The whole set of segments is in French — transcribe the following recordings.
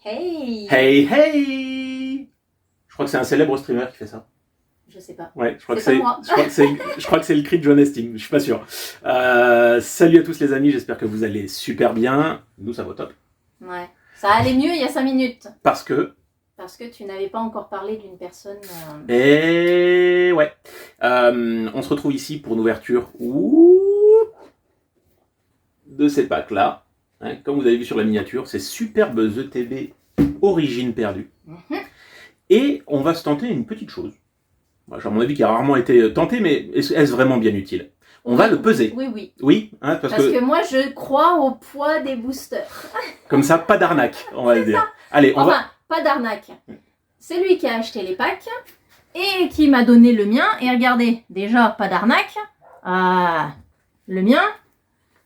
Hey! Hey, hey! Je crois que c'est un célèbre streamer qui fait ça. Je sais pas. Ouais, je crois que C'est pas moi. je crois que c'est le cri de John Hastings, je suis pas sûr. Salut à tous les amis, j'espère que vous allez super bien. Nous, ça va au top. Ouais. Ça allait mieux il y a 5 minutes. Parce que tu n'avais pas encore parlé d'une personne... Et ouais. On se retrouve ici pour une ouverture de ces packs-là. Hein, comme vous avez vu sur la miniature, c'est superbe ETB Origine perdue. Et on va se tenter une petite chose. Moi, à mon avis, qui a rarement été tenté, mais est-ce vraiment bien utile? On va le peser. Oui, oui. Oui, hein, parce que moi, je crois au poids des boosters. comme ça, pas d'arnaque, on va le dire. Ça. Allez, on Enfin, pas d'arnaque. C'est lui qui a acheté les packs et qui m'a donné le mien. Et regardez, déjà, pas d'arnaque. Le mien,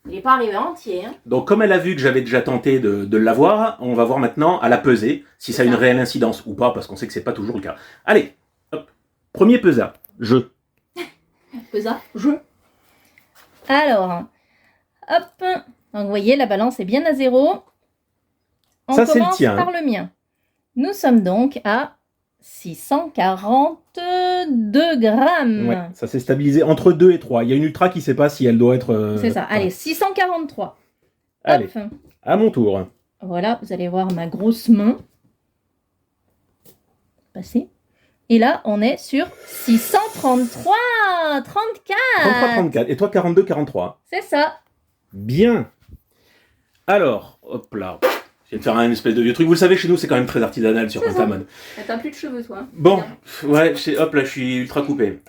il n'est pas arrivé entier. Hein. Donc, comme elle a vu que j'avais déjà tenté de l'avoir, on va voir maintenant à la peser si ça a une réelle incidence ou pas, parce qu'on sait que c'est pas toujours le cas. Allez, hop. Premier pesage, jeu. Pesage, jeu. Alors, hop. Donc, vous voyez, la balance est bien à 0. On Ça, c'est le commence tien. par le mien. Nous sommes donc à 642 grammes. Ouais, ça s'est stabilisé entre 2 et 3. Il y a une ultra qui sait pas si elle doit être... C'est ça. Allez, 643. Allez, Hop. à mon tour. Voilà, vous allez voir ma grosse main. Passer. Et là, on est sur 633, 34. 33-34. Et toi, 42-43. C'est ça. Bien. Alors, hop là. Je vais te faire un espèce de vieux truc. Vous le savez, chez nous, c'est quand même très artisanal sur Pentamon. T'as plus de cheveux, toi. Bon, ouais, hop là, je suis ultra coupé.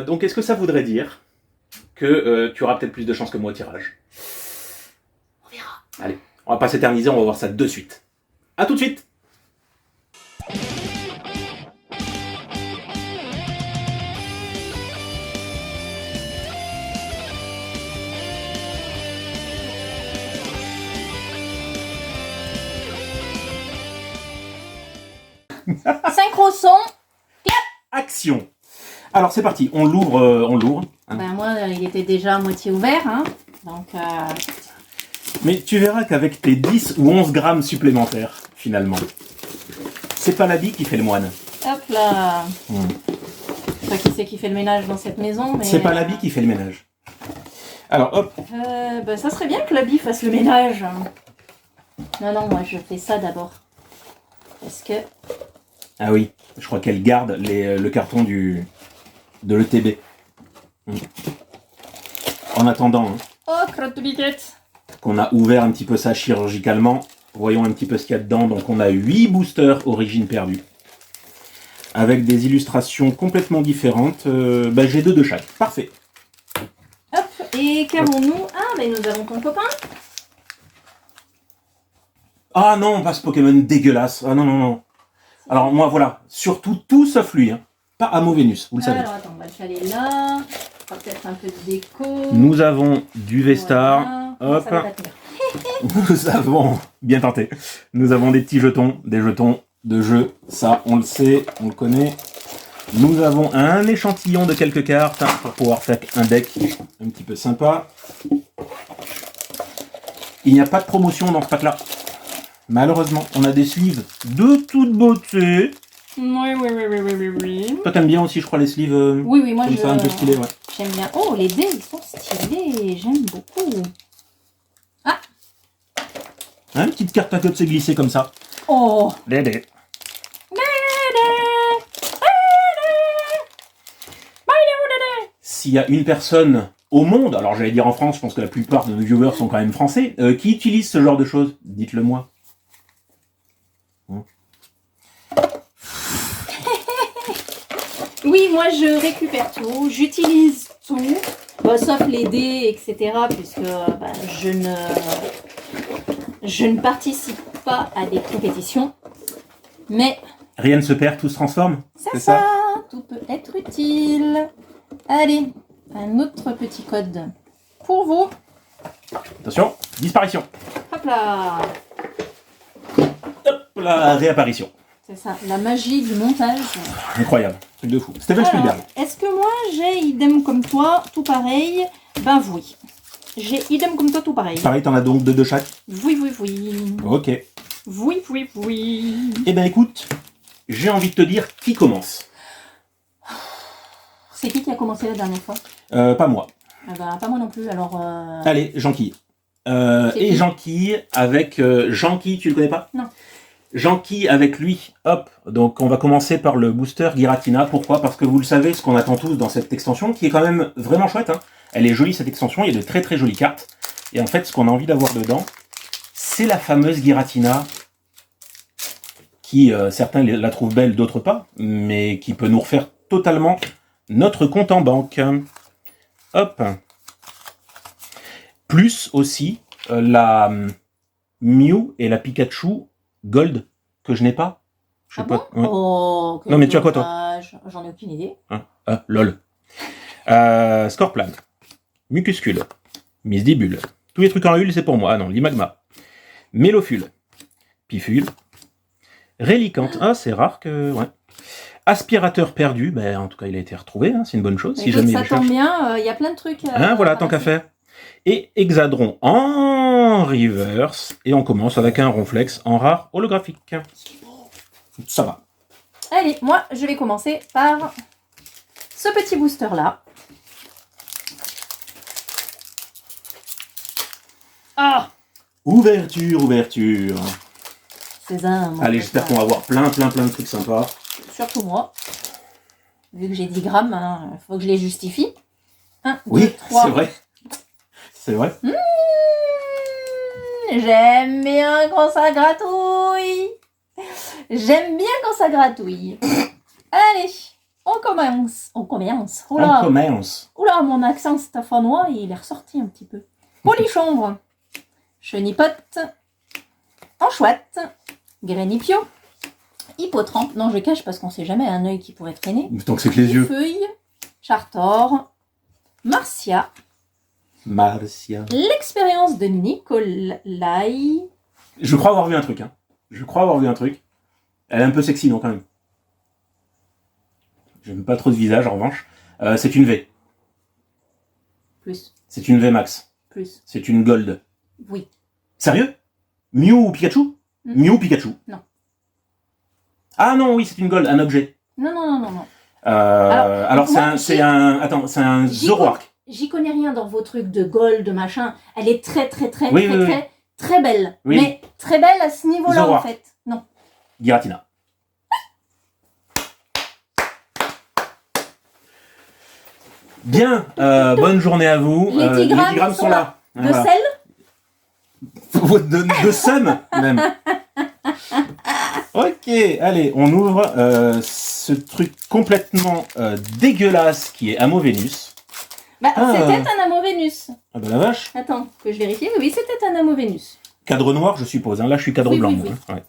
Donc, est-ce que ça voudrait dire que tu auras peut-être plus de chance que moi au tirage? On verra. Allez, on va pas s'éterniser, on va voir ça de suite. À tout de suite. Synchro son. Action. Alors, c'est parti. On l'ouvre. Hein. Ben moi, il était déjà à moitié ouvert. Hein. Donc, Mais tu verras qu'avec tes 10 ou 11 grammes supplémentaires, finalement, c'est pas l'habit qui fait le moine. hop là. Je sais pas qui c'est qui fait le ménage dans cette maison. Mais C'est pas l'habit qui fait le ménage. Alors, hop. ben, ça serait bien que l'habit fasse le ménage. Non, moi, je fais ça d'abord. Parce que... Ah oui, je crois qu'elle garde le carton de l'ETB. En attendant Oh, crotte de biquette. qu'on a ouvert un petit peu ça chirurgicalement, voyons un petit peu ce qu'il y a dedans. Donc on a 8 boosters Origine perdue. Avec des illustrations complètement différentes. J'ai 2 de chaque. Parfait. Hop, et qu'avons-nous? Ah, mais nous avons ton copain. Ah non, pas ce Pokémon dégueulasse. Ah non. Alors moi voilà, surtout tout sauf lui. Hein. Pas Amovenus, vous le savez. Alors attends, on va le caler là. On va peut-être un peu de déco. Nous avons du Vestar. Voilà. Hop. Ça va pas tenir. Nous avons, bien tenté, nous avons des petits jetons, des jetons de jeu, ça on le sait, on le connaît. Nous avons un échantillon de quelques cartes pour pouvoir faire un deck un petit peu sympa. Il n'y a pas de promotion dans ce pack là. Malheureusement, on a des sleeves de toute beauté. Oui. Toi t'aimes bien aussi je crois les sleeves Oui, moi comme ça, un peu stylés, ouais. j'aime bien. Oh, les dés, ils sont stylés. J'aime beaucoup. Hein, une petite carte à côté glissée comme ça. Oh. Les dés. S'il y a une personne au monde, alors j'allais dire en France, je pense que la plupart de nos viewers sont quand même français, qui utilise ce genre de choses, dites-le moi. Oui, moi je récupère tout, j'utilise tout, sauf les dés, etc. Puisque je ne participe pas à des compétitions. Mais Rien ne se perd, tout se transforme. c'est ça, tout peut être utile. Allez, un autre petit code pour vous. Attention, disparition. Hop là, Hop là, réapparition. c'est ça, la magie du montage. Incroyable, truc de fou. Steven Alors, Spielberg. est-ce que moi j'ai idem comme toi, tout pareil? Ben oui. J'ai idem comme toi, tout pareil. Pareil, t'en as donc 2 de chaque. Oui. Ok. Oui. Eh ben écoute, j'ai envie de te dire qui commence. C'est qui a commencé la dernière fois? Pas moi. Ah bah, pas moi non plus, alors... Allez, Jean-Quille. C'est Et qui Jean-Quille avec... Jean-Quille, tu le connais pas? Non. Jean-Quille avec lui, hop. Donc on va commencer par le booster Giratina. Pourquoi? Parce que vous le savez, ce qu'on attend tous dans cette extension, qui est quand même vraiment chouette. Hein. Elle est jolie cette extension, il y a de très très jolies cartes. Et en fait, ce qu'on a envie d'avoir dedans, c'est la fameuse Giratina, qui certains la trouvent belle, d'autres pas, mais qui peut nous refaire totalement notre compte en banque. Hop. Plus aussi la Mew et la Pikachu Gold que je n'ai pas. Je sais pas. Bon Ouais. Oh, Non, mais tu as quoi, toi? dommage. J'en ai aucune idée. Hein lol. Scorplan. Mucuscule. Misdibule. Tous les trucs en hule, c'est pour moi. Ah non, Limagma. Mélofule. Pifule. Rélicante. Ah, c'est rare que... Ouais. Aspirateur perdu. Ben, en tout cas, il a été retrouvé. Hein, c'est une bonne chose. Mais si écoute, jamais ça il tombe cherche. bien, il y a plein de trucs... Hein, voilà, tant qu'à faire. Et Hexadron en reverse. Et on commence avec un Ronflex en rare holographique. Ça va. Allez, moi, je vais commencer par ce petit booster-là. Ah, Ouverture. Sésame. Allez, j'espère qu'on va avoir plein de trucs sympas. Surtout moi. Vu que j'ai 10 grammes, il faut que je les justifie. 1, Oui, 2, 3. c'est vrai. C'est vrai. J'aime bien quand ça gratouille. J'aime bien quand ça gratouille. Allez, on commence. On Oula, commence. oula, mon accent stéphanois, il est ressorti un petit peu. Polichombre, Chenipote, Anchouette, Grénipio, Hippotrampe. Non, je cache parce qu'on sait jamais un œil qui pourrait traîner. Tant que c'est que les yeux. Feuille, Chartor, Marcia, Marcia. l'expérience de Nicolai. Je crois avoir vu un truc. Hein. Elle est un peu sexy, non, quand même. J'aime pas trop de visage, en revanche. C'est une V. Plus, C'est une V max. plus, C'est une gold. oui. Sérieux? Mew ou Pikachu? Mew ou Pikachu? Non. Ah non, oui, c'est une gold, un objet. Non. Alors moi, c'est un Zoroark. J'y connais rien dans vos trucs de gold, de machin. Elle est très Oui. très belle. Oui. Mais très belle à ce niveau-là, en Zoroark. fait. Non. Giratina. Bien, bonne journée à vous. Les 10 grammes sont là. De Voilà. sel. De seum, même. Ok, allez, on ouvre ce truc complètement dégueulasse qui est Amovenus. Bah, Ah. c'était un Amovenus. Ah bah la vache. Attends, que je vérifie. Oui, c'était un Amovenus. Cadre noir, je suppose. Hein. Là, je suis cadre Oui, blanc. oui, moi, oui. hein. Ouais.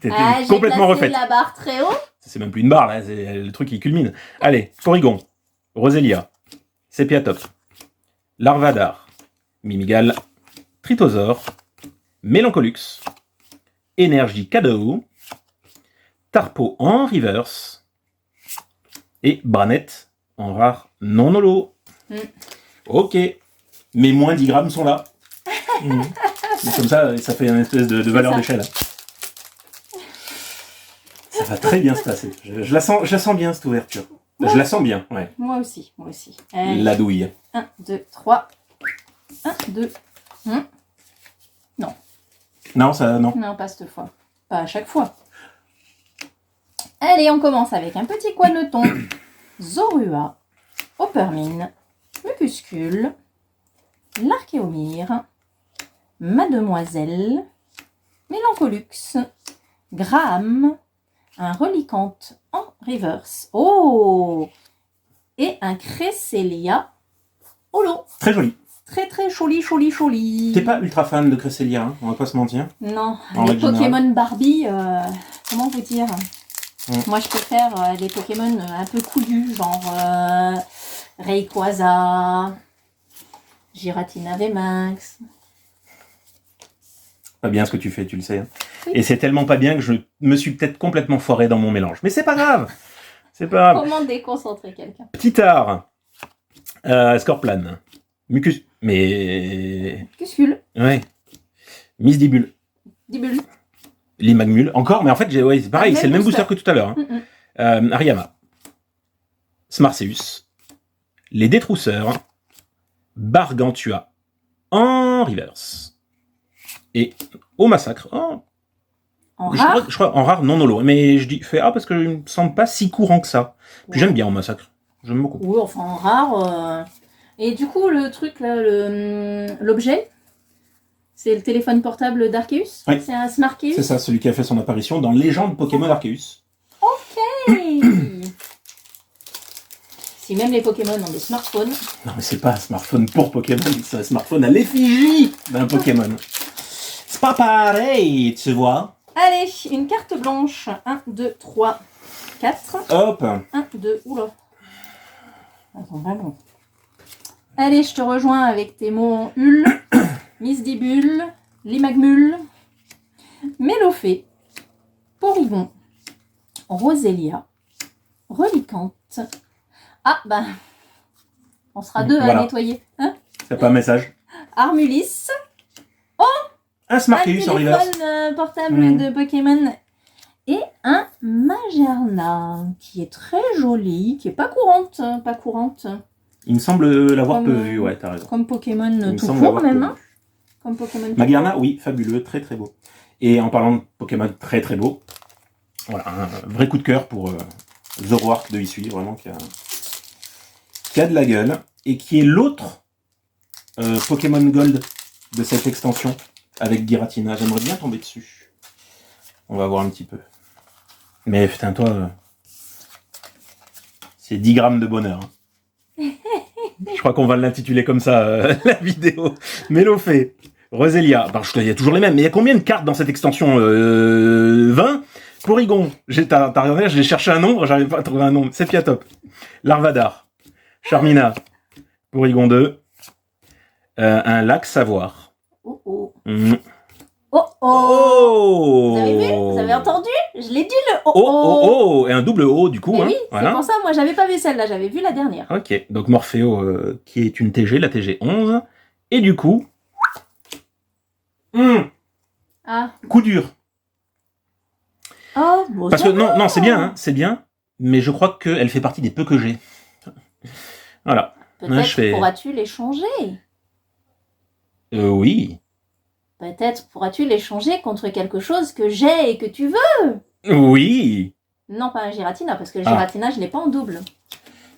T'étais J'ai complètement placé refaite. la barre très haut. C'est même plus une barre, là, c'est le truc qui culmine. Allez, Corrigon, Roselia, Sépiatop, Larvadar, Mimigal, Tritosaure, Mélancolux, Énergie Cadeau, Tarpo en reverse et Branette en rare non holo. Ok, mais moins 10 grammes sont là. Mais comme ça fait une espèce de valeur ça. d'échelle. Ça va très bien se passer. Je la sens bien, cette ouverture. Ouais. Je la sens bien, ouais. Moi aussi. Allez. La douille. 1, 2, 3. 1, 2. Non, ça, non. Non, pas cette fois. Pas à chaque fois. Allez, on commence avec un petit Quaneton. Zorua. Oppermine. Mucuscule. L'Archéomire. Mademoiselle. Mélancolux. Graham. Un Relicante en reverse. Oh! Et un Cresselia holo. Très joli. Très joli. T'es pas ultra fan de Cresselia, hein, on va pas se mentir. Non, En les règle générale. Pokémon Barbie, comment vous dire? Mm. Moi, je préfère les Pokémon un peu couillus, genre Rayquaza, Giratina VMAX. Pas bien ce que tu fais, tu le sais. Hein. Oui. Et c'est tellement pas bien que je me suis peut-être complètement foiré dans mon mélange. Mais c'est pas grave. C'est pas grave. Comment déconcentrer quelqu'un? Petit art. Scorplan. Mais... Cuscule. Ouais. Miss Dibule. Dibule. Limagmul. Encore, mais en fait, ouais, c'est pareil, c'est le même booster que tout à l'heure. Hein. Ariama. Smarseus. Les Détrousseurs. Bargantua. En reverse. Et au massacre. En rare. Je crois en rare, non holo. Mais je dis fais A parce que je ne me semble pas si courant que ça. Puis j'aime bien en massacre. J'aime beaucoup. Oui, enfin en rare. Et du coup, le truc là, l'objet, c'est le téléphone portable d'Arceus. Oui. C'est un Smarkeus. C'est ça, celui qui a fait son apparition dans Légende Pokémon Arceus. Ok. Si même les Pokémon ont des smartphones. Non mais c'est pas un smartphone pour Pokémon, c'est un smartphone à l'effigie d'un Pokémon. C'est pas pareil, tu vois. Allez, une carte blanche. 1, 2, 3, 4. Hop. 1, 2, oula. Attends, vraiment. Allez, je te rejoins avec tes mots en hul. Misdibule, Limagmul, Mélofée, Porygon, Rosélia, Relicante. Ah, bah, on sera deux à nettoyer. Hein, c'est pas un message. Armulis, Un Smarkeus en reverse. téléphone portable de Pokémon. Et un Magerna, qui est très joli, qui est pas courante. Pas courante. Il me semble l'avoir Comme, peu vu, ouais, t'as raison. Comme Pokémon Il me tout semble court l'avoir même. peu Hein. vu. Comme Pokémon tout Magerna, court. oui, fabuleux, très très beau. Et en parlant de Pokémon très très beau, voilà, un vrai coup de cœur pour Zoroark de Hisui, vraiment, qui a de la gueule, et qui est l'autre Pokémon Gold de cette extension, avec Giratina. J'aimerais bien tomber dessus. On va voir un petit peu. Mais putain, toi, c'est 10 grammes de bonheur. Hein. Je crois qu'on va l'intituler comme ça, la vidéo. Mélofée, Rosélia, il y a toujours les mêmes, mais il y a combien de cartes dans cette extension 20. Porygon, t'as regardé, j'ai cherché un nombre, j'arrive pas à trouver un nombre. Sepiatop, Larvadar, Charmina, Porygon 2, un lac Savoir. Oh oh. Oh oh. Vous avez vu? Vous avez entendu? Je l'ai dit le oh oh oh. oh oh. Et un double O du coup. Et hein, oui, voilà. c'est pour ça, moi j'avais pas vu celle-là, j'avais vu la dernière. Ok, donc Morpheo qui est une TG, la TG 11. Et du coup... coup dur. Oh, bon, Parce que non, c'est bien, hein, c'est bien. Mais je crois qu'elle fait partie des peu que j'ai. Voilà. Peut-être pourras-tu l'échanger. Oui. Peut-être pourras-tu l'échanger contre quelque chose que j'ai et que tu veux. Oui. Non, pas un Giratina, parce que le Giratina, je l'ai pas en double.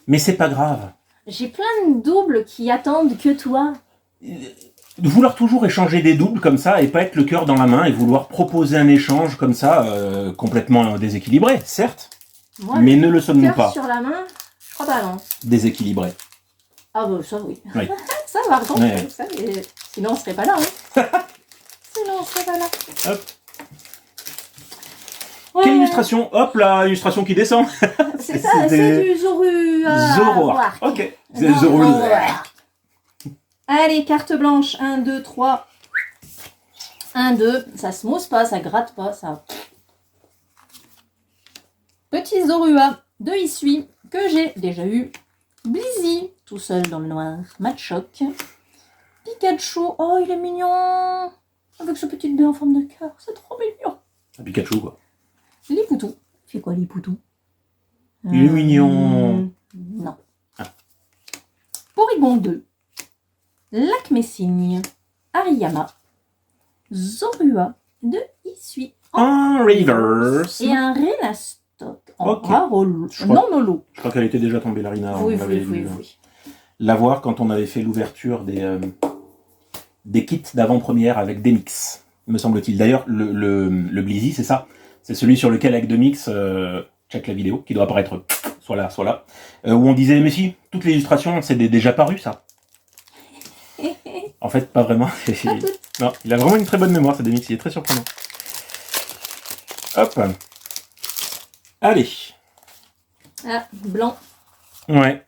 Mais c'est pas grave. J'ai plein de doubles qui attendent que toi. De vouloir toujours échanger des doubles comme ça et pas être le cœur dans la main et vouloir proposer un échange comme ça, complètement déséquilibré, certes. Moi, mais ne le sommes-nous pas. Sur la main, je crois pas, non. Déséquilibré. Ah bah ça oui. Oui. Ça par contre, Ouais. ça, sinon on serait pas là. Hein. Sinon on serait pas là. Hop. Ouais. Quelle illustration? Hop là, illustration qui descend. C'est ça, c'est du Zoroark. Ok. C'est Zoroark. Allez, carte blanche. 1, 2, 3. 1, 2. Ça se mousse pas, ça gratte pas, ça. Petit Zorua de Hisui que j'ai déjà eu. Blizzy, tout seul dans le noir. Machoc. Pikachu. Oh, il est mignon. Avec ce petit B en forme de cœur. C'est trop mignon. Un Pikachu, quoi. Lipoutou. C'est quoi Lipoutou? Il est mignon. Non. Porygon 2. Lac Messigne. Ariyama. Zorua de Hisui. En reverse. Et un Renastoc en Ok. rare non holo. Je crois qu'elle était déjà tombée, Larina. Oui, on l'avait oui. la voir quand on avait fait l'ouverture des kits d'avant-première avec des mix, me semble-t-il. D'ailleurs, le Blizzy, c'est ça. C'est celui sur lequel, avec deux mix, check la vidéo, qui doit apparaître soit là, où on disait, mais si, toutes les illustrations, c'est déjà paru, ça. En fait, pas vraiment. Non, il a vraiment une très bonne mémoire, ce Demix, il est très surprenant. Hop. Allez. Ah, blanc. Ouais.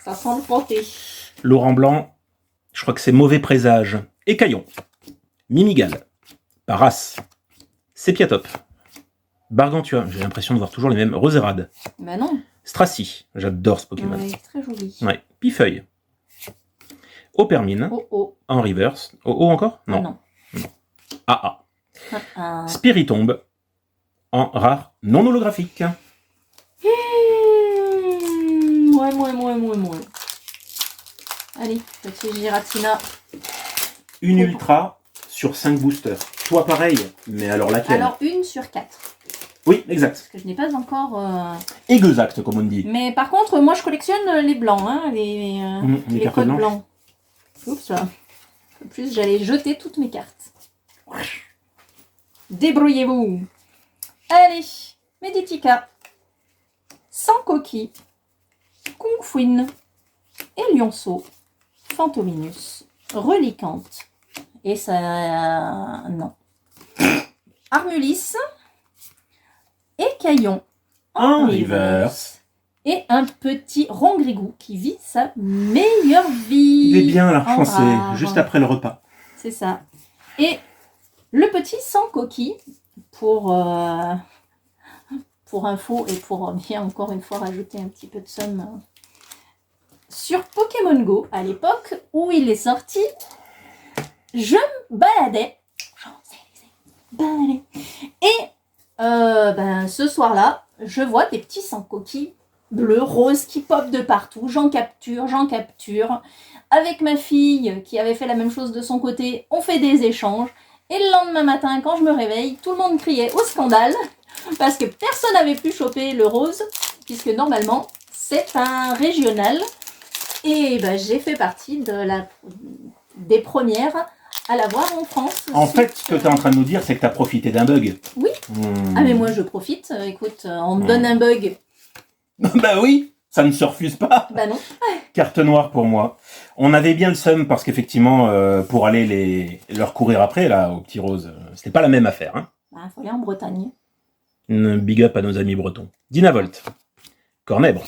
Ça sent le pâté. Laurent Blanc, je crois que c'est Mauvais Présage. Écaillon. Mimigal. Paras. Sepiatop. Bargantua, j'ai l'impression de voir toujours les mêmes. Roserade. Bah non. Stracy, j'adore ce Pokémon. Ouais, très joli. Ouais. Pifeuille. Opermine, Oh. en reverse. Oh encore? Ah Non. non. AA. Ah. Spiritomb, en rare non holographique. Moi. Allez, petit Giratina. Une ultra sur 5 boosters. Toi pareil, mais alors laquelle? Alors, 1 sur 4. Oui, exact. Parce que je n'ai pas encore... Exact, comme on dit. Mais par contre, moi, je collectionne les blancs, hein, les cartes codes blanches. blancs. Oups, là. En plus, j'allais jeter toutes mes cartes. Débrouillez-vous. Allez, Meditica. Sans coquille. Kung Fuin. Elionceau. Fantominus. Relicante. Et ça... non. Armulis. Écaillon. En reverse. Et un petit rongrigou qui vit sa meilleure vie. Il est bien là, je en pense que rare. c'est juste après le repas. C'est ça. Et le petit sans coquille, pour info et pour bien encore une fois rajouter un petit peu de somme sur Pokémon Go, à l'époque où il est sorti, je me baladais. Et ce soir-là, je vois des petits sans coquille bleus, roses qui popent de partout. J'en capture. Avec ma fille qui avait fait la même chose de son côté, on fait des échanges. Et le lendemain matin, quand je me réveille, tout le monde criait au scandale parce que personne n'avait pu choper le rose, puisque normalement, c'est un régional. Et j'ai fait partie des premières à l'avoir en France. En fait, ce que tu es en train de nous dire, c'est que tu as profité d'un bug. Oui. Ah mais moi je profite. Écoute, on me donne un bug. Bah oui, ça ne se refuse pas. Bah non. Carte noire pour moi. On avait bien le seum parce qu'effectivement, pour aller leur courir après, là, aux petits roses, c'était pas la même affaire. Hein. Bah, faut aller en Bretagne. Big up à nos amis bretons. Dynavolt. Cornèbre.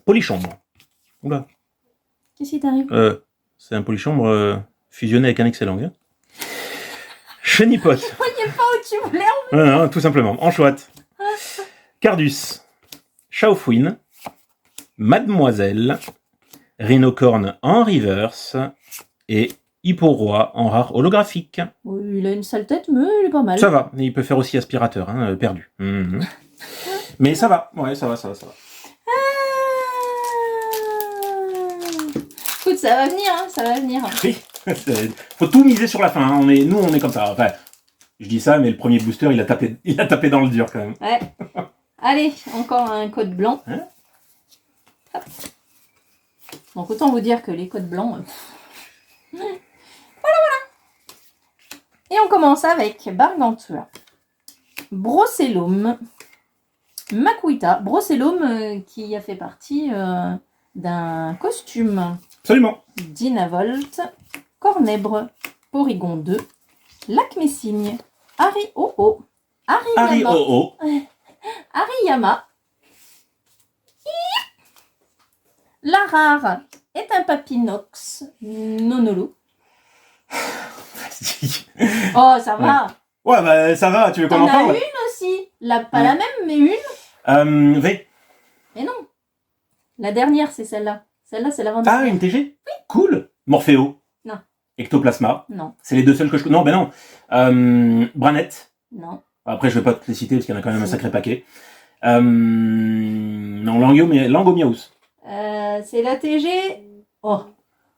Polychambre. Oula. Qu'est-ce qui t'arrive? C'est un polychambre fusionné avec un excellent. Hein. Chenipote. Je voyais pas où tu voulais. Non, tout simplement. Enchouette. Cardus. Chaofouine. Mademoiselle. Rhinocorne en reverse. Et Hipporoi en rare holographique. Oui, il a une sale tête, mais il est pas mal. Ça va. Il peut faire aussi aspirateur, hein, perdu. Mais ça va. Ouais, ça va. Écoute, ça va venir, hein, ça va venir. Oui. Faut tout miser sur la fin. Hein. Nous, on est comme ça. Enfin, je dis ça, mais le premier booster, il a tapé dans le dur quand même. Ouais. Allez, encore un code blanc. Hein? Hop. Donc autant vous dire que les codes blancs... Voilà. Et on commence avec Bargantua, Brossellum, Makuita. Brossellum qui a fait partie d'un costume. Absolument. Dynavolt, Cornèbre, Porygon 2, Lac Messigne, Hariyama. La rare est un papinox nonolou. Vas-y. Oh, ça va. Ouais, bah ça va, tu veux qu'on en T'en as parle? une aussi. Pas la même, mais une. V. Mais non. La dernière, c'est celle-là. Celle-là, c'est l'avant-dernière. Ah, une TG? Oui. Cool. Morpheo. Non. Ectoplasma. Non. C'est les deux seuls que je... Non, ben non. Branette. Non. Après, je vais pas te les citer parce qu'il y en a quand même un sacré paquet. Non, Langomiaus. C'est la TG... Oh,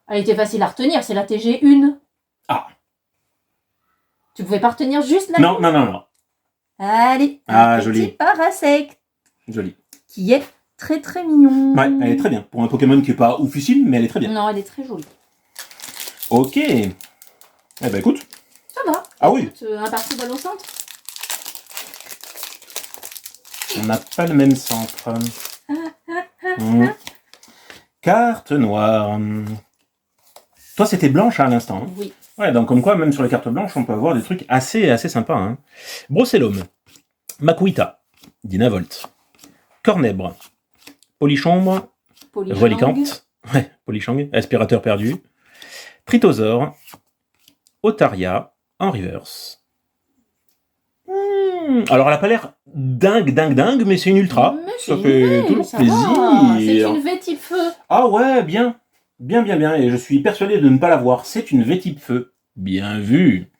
elle était facile à retenir, c'est la TG 1. Ah. Tu pouvais pas retenir juste la... Non. Allez, Ah, un joli. petit Parasect, Joli. qui est très très mignon. Ouais, elle est très bien. Pour un Pokémon qui est pas oufissime, mais elle est très bien. Non, elle est très jolie. Ok. Eh ben écoute. Ça va. Ah oui. Un parti balle au centre. On n'a pas le même centre. Carte noire. Toi, c'était blanche à l'instant. Hein. Oui. Ouais, donc comme quoi, même sur les cartes blanches, on peut avoir des trucs assez sympas. Hein. Brossellum. Makuita. Dynavolt. Cornèbre. Polychambre. Relicante. Ouais, Polychang. Aspirateur perdu. Tritosaure. Otaria. En reverse. Alors, elle n'a pas l'air dingue, mais c'est une ultra. Mais Ça fait toujours ça plaisir. va. C'est une V type feu. Ah ouais, bien. Bien, bien, bien. Et je suis persuadé de ne pas l'avoir. C'est une V-type feu. Bien vu.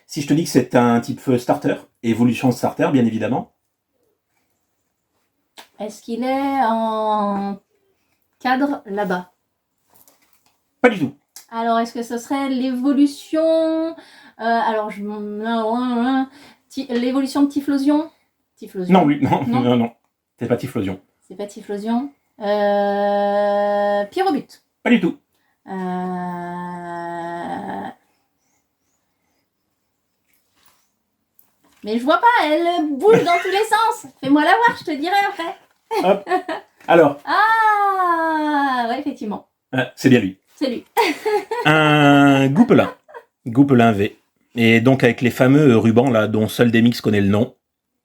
Si je te dis que c'est un type feu starter, évolution starter, bien évidemment. Est-ce qu'il est en cadre là-bas? Pas du tout. Alors, est-ce que ce serait l'évolution... alors, l'évolution de Typhlosion? Typhlosion. Non, oui, non, Non. non, non. C'est pas Typhlosion. C'est pas Typhlosion. Pyrobut. Pas du tout. Mais je vois pas, elle bouge dans tous les sens. Fais-moi la voir, je te dirai après. Hop. Alors, Ah, ouais, effectivement. c'est bien lui. C'est lui. Un goupelin. Goupelin V. Et donc avec les fameux rubans là, dont seul Demix connaît le nom.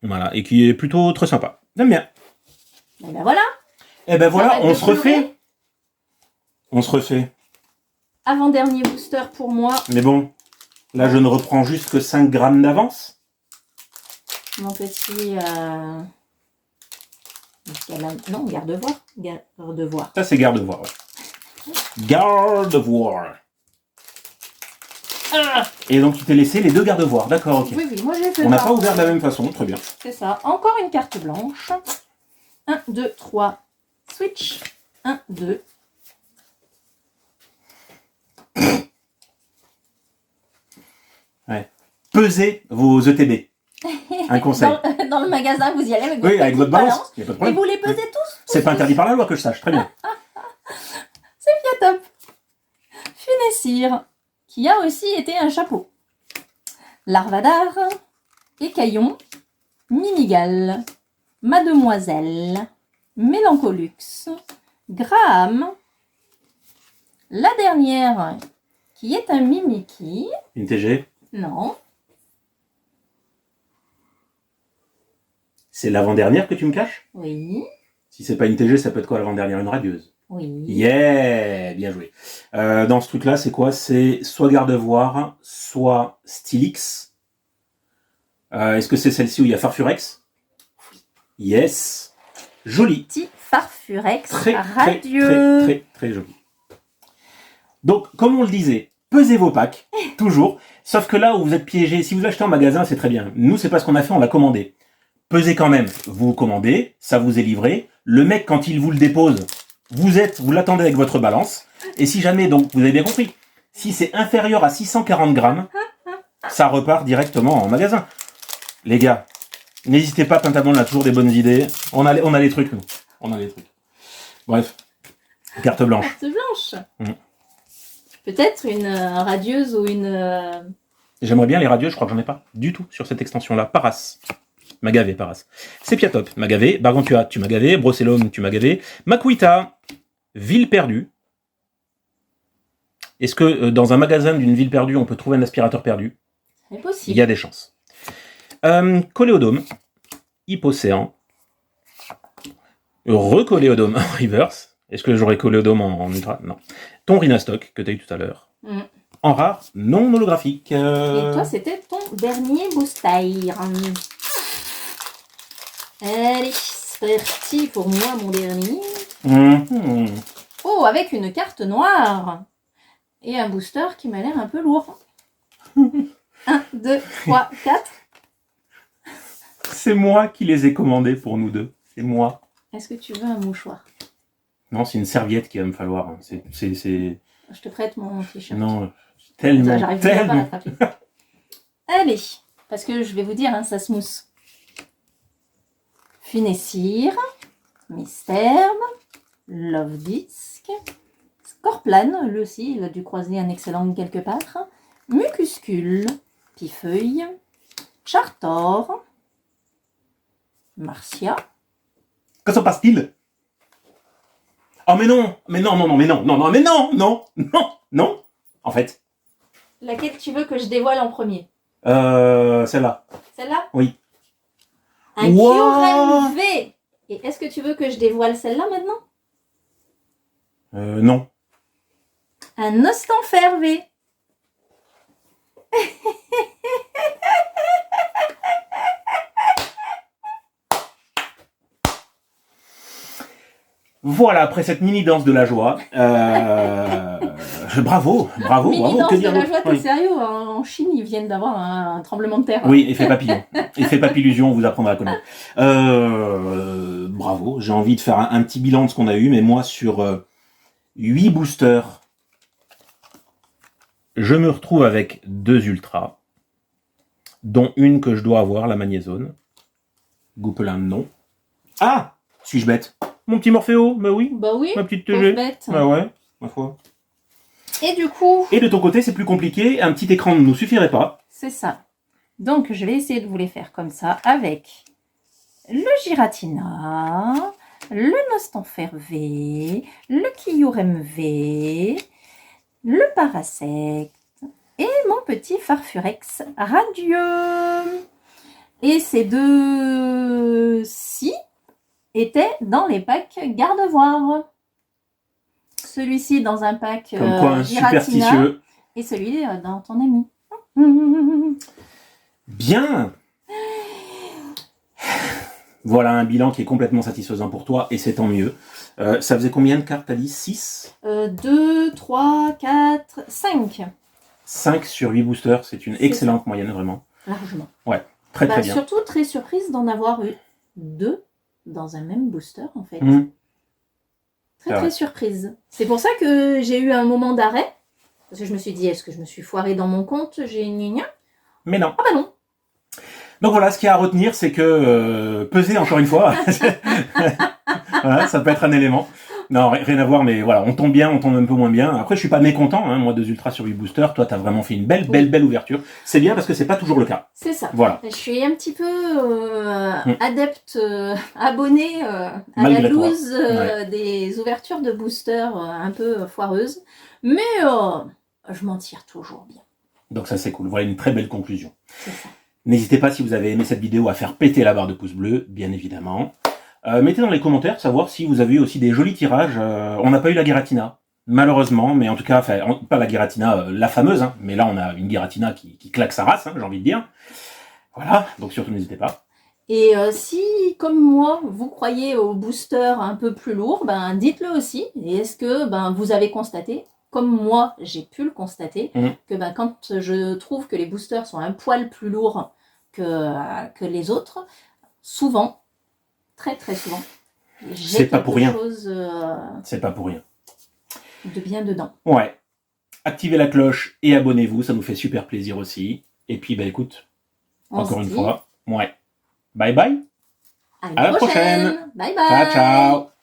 Voilà. Et qui est plutôt très sympa. J'aime bien. Et ben voilà. Et ben voilà, Arrête on de se refait. pleurer. On se refait. Avant-dernier booster pour moi. Mais bon, là je ne reprends juste que 5 grammes d'avance. Mon petit... Non, garde-voir. Garde-voir. Ça c'est garde-voir. Ouais. Garde-voir. Et donc tu t'es laissé les deux garde-voir. D'accord, ok. Oui, oui, moi j'ai fait On n'a ça. pas ouvert de la même façon, très bien. C'est ça. Encore une carte blanche. 1, 2, 3. Switch. 1, 2. Ouais. Pesez vos ETB. Un conseil. Dans le magasin, vous y allez avec votre, Oui, avec votre balance. Il n'y a pas de Et problème. vous les pesez tous. C'est pas interdit par la loi que je sache, très bien. C'est bien top. Funessir, qui a aussi été un chapeau. Larvadar, Écaillon, Minigal, Mademoiselle, Mélancolux, Graham, la dernière, qui est un Mimiki. Une TG. Non. C'est l'avant-dernière que tu me caches? Oui. Si c'est pas une TG, ça peut être quoi l'avant-dernière? Une radieuse. Oui. Yeah, bien joué. Dans ce truc-là, c'est quoi? C'est soit Gardevoir, soit Stylix. Est-ce que c'est celle-ci où il y a Farfurex? Yes. Joli. Petit Farfurex Très, très, radieux. très, très, très joli. Donc, comme on le disait, pesez vos packs, toujours. Sauf que là où vous êtes piégé, si vous achetez en magasin, c'est très bien. Nous, c'est pas ce qu'on a fait, on l'a commandé. Pesez quand même. Vous commandez, ça vous est livré. Le mec, quand il vous le dépose, vous l'attendez avec votre balance. Et si jamais, donc, vous avez bien compris, si c'est inférieur à 640 grammes, ça repart directement en magasin. Les gars, n'hésitez pas, Pentabone a toujours des bonnes idées. On a les trucs, nous. On a les trucs. Bref, carte blanche. Carte blanche. Peut-être une radieuse ou une... J'aimerais bien les radieux, je crois que j'en ai pas du tout sur cette extension-là. Paras. Magavé, Paras. Sepiatop, Magavé. Bargantua, tu m'as gavé. Brocellum, tu m'as gavé. Makuita, ville perdue. Est-ce que dans un magasin d'une ville perdue, on peut trouver un aspirateur perdu? C'est possible. Il y a des chances. Coléodome, Hippocéan. Recoléodome en reverse. Est-ce que j'aurais Coléodome en ultra? Non. Ton Rhinastock, que tu as eu tout à l'heure. En rare, non holographique. Et toi, c'était ton dernier booster. Allez, c'est parti pour moi, mon dernier. Oh, avec une carte noire. Et un booster qui m'a l'air un peu lourd. 1, 2, 3, 4. C'est moi qui les ai commandés pour nous deux. C'est moi. Est-ce que tu veux un mouchoir? Non, c'est une serviette qu'il va me falloir. C'est... Je te prête mon t-shirt. Non, tellement, J'arrive tellement. pas à l'attraper. Allez, parce que je vais vous dire, hein, ça se mousse. Funessir, Misterbe, Love Disc, Scorplane, lui aussi, il a dû croiser un excellent quelque part. Mucuscule, Pifeuille, Chartor, Marcia. Que se passe-t-il? Oh mais non, mais non, non, non, mais non, non, non, mais non, non, non, non. En fait. Laquelle tu veux que je dévoile en premier? Celle-là. Celle-là? Oui. Un Kyurem V. Et est-ce que tu veux que je dévoile celle-là maintenant? Non. Un Ostanfer V. Voilà, après cette mini danse de la joie, bravo, Mini danse que de dire la d'autre? joie, t'es Oui. sérieux? En Chine, ils viennent d'avoir un tremblement de terre. Oui, effet papillon. Effet papillusion, on vous apprendra à connaître. Bravo, j'ai envie de faire un petit bilan de ce qu'on a eu, mais moi, sur 8 boosters, je me retrouve avec 2 ultras, dont une que je dois avoir, la magnézone. Goupelin, non. Ah! Suis-je bête? Mon petit Morphéo, bah oui. Bah oui, Ma petite pauvre TG. bête. Bah ouais, ma foi. Et du coup, Et de ton côté, c'est plus compliqué, un petit écran ne nous suffirait pas. c'est ça. Donc, je vais essayer de vous les faire comme ça avec le Giratina, le Nostanfer V, le Kyurem V, le Parasect et mon petit Farfurex radieux. Et ces deux-ci étaient dans les packs Gardevoir. Celui-ci dans un pack Comme quoi, un Giratina superstitieux. et celui dans ton ami. Bien. Voilà un bilan qui est complètement satisfaisant pour toi, et c'est tant mieux. Ça faisait combien de cartes, t'as dit? 6? 2, 3, 4, 5. 5 sur 8 boosters, c'est une C'est excellente moyenne, vraiment. Largement. Très très bien. Surtout très surprise d'en avoir eu 2 dans un même booster en fait. Mmh. Très C'est très vrai. surprise. C'est pour ça que j'ai eu un moment d'arrêt. Parce que je me suis dit, est-ce que je me suis foirée dans mon compte? J'ai gna. Mais non. Ah bah non. Donc voilà, ce qu'il y a à retenir, c'est que peser, encore une fois, voilà, ça peut être un élément. Non, rien à voir, mais voilà, on tombe bien, on tombe un peu moins bien. Après, je suis pas mécontent, hein, moi, 2 ultras sur 8 boosters. Toi, t'as vraiment fait une belle ouverture. C'est bien parce que c'est pas toujours le cas. C'est ça. Voilà. Je suis un petit peu adepte, abonnée à Malgré la toi. loose des ouvertures de boosters un peu foireuses. Mais je m'en tire toujours bien. Donc ça, c'est cool. Voilà une très belle conclusion. C'est ça. N'hésitez pas, si vous avez aimé cette vidéo, à faire péter la barre de pouce bleu, bien évidemment. Mettez dans les commentaires savoir si vous avez eu aussi des jolis tirages. On n'a pas eu la Giratina, malheureusement, mais en tout cas, pas la Giratina, la fameuse, hein, mais là on a une Giratina qui claque sa race, hein, j'ai envie de dire. Voilà, donc surtout n'hésitez pas. Et si, comme moi, vous croyez aux boosters un peu plus lourds, ben dites-le aussi. Et est-ce que vous avez constaté, comme moi j'ai pu le constater, que quand je trouve que les boosters sont un poil plus lourds que les autres, souvent, très très souvent, j'ai pas pour quelque rien. chose C'est pas pour rien. de bien dedans. Ouais. Activez la cloche et abonnez-vous, ça nous fait super plaisir aussi. Et puis, écoute, encore une fois, ouais. Bye bye. À la prochaine. Bye bye. Ciao, ciao.